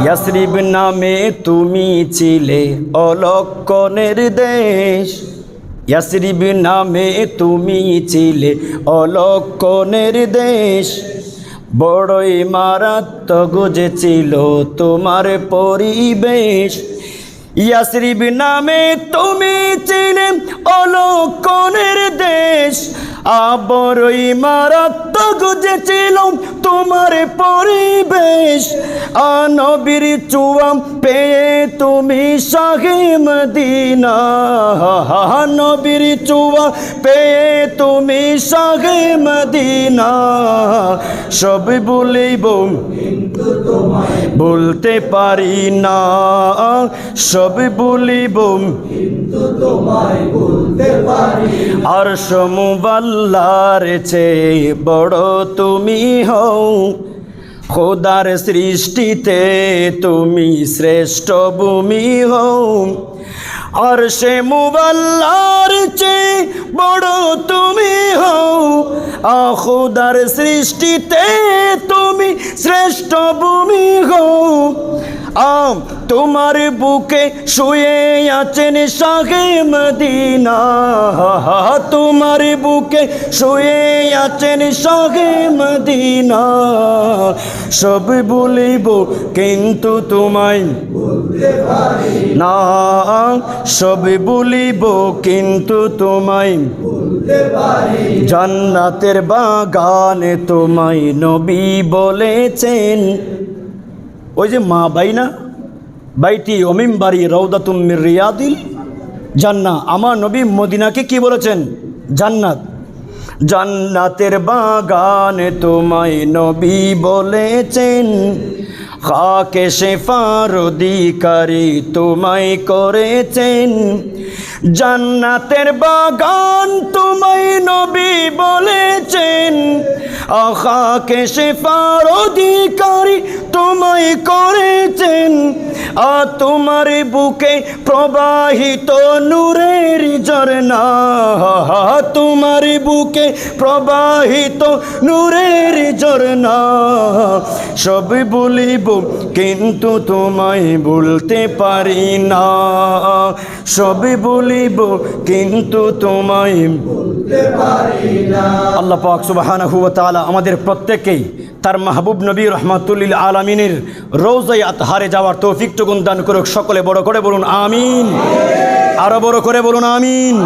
ইয়াসরিব নামে তুমি ছিলে অলক্ষণের দেশ, ইয়াসরিব নামে তুমি ছিলে অলক্ষণের দেশ, বড়ই মারাত্মক যে ছিল তোমার পরিবেশ। ইয়াসরিব নামে তুমি ছিলে অলক্ষণের দেশ, বড়ই মারাত্মক যে ছিল তোমার পরিবেশ। নবীর চুয়া পেয়ে তুমি শাহে মদিনা, নবীর চুয়া পেয়ে তুমি শাহে মদিনা। সব বলিব কিন্তু তোমায় বলতে পারি না, সব বলিব কিন্তু তোমায় বলতে পারি। আরশ মুআল্লার চেয়ে বড় তুমি হও, খোদার সৃষ্টিতে তুমি শ্রেষ্ঠ ভূমি হও। আরশে মুআল্লার চেয়ে বড় তুমি হও, খোদার সৃষ্টিতে তুমি শ্রেষ্ঠ ভূমি হও। তোমার বুকে শুয়ে আছেন শাহে মদিনা, তোমার বুকে শুয়ে আছেন শাহে মদিনা। সব বলিব কিন্তু তোমায় বলতে পারি না, সব বলিব কিন্তু তোমায় বলতে পারি। জান্নাতের বাগানে তোমায় নবী বলেছেন, ওই যে মা বাইনা বাইটি অমিম বাড়ি রওদাতুম মির রিয়াদিল জান্নাহ, আমার নবী মদিনাকে কি বলেছেন? জান্নাত। জান্নাতের বাগানে তোমায় নবী বলেছেন, খাকে শেফার অধিকারী তোমায় করেছেন। জান্নাতের বাগান তোমায় নবী বলেছেন, খাকে শেফার অধিকারী তোমায় করেছেন। তোমার বুকে প্রবাহিত নূরের ঝরনা, তোমার বুকে প্রবাহিত নূরের ঝরনা। সব বলিব কিন্তু তোমায় বলতে পারি না, সব বলিব কিন্তু তোমায় বলতে পারি না। আল্লাহ পাক সুবহানাহু ওয়া তাআলা আমাদের প্রত্যেককেই তার মাহবুব নবী রহমাতুল্লিল আলামিনের রওজায়ে আতহারে যাওয়ার তৌফিকটুকুন দান করুক। সকলে বড় করে বলুন আমিন, আরো বড় করে বলুন আমিন।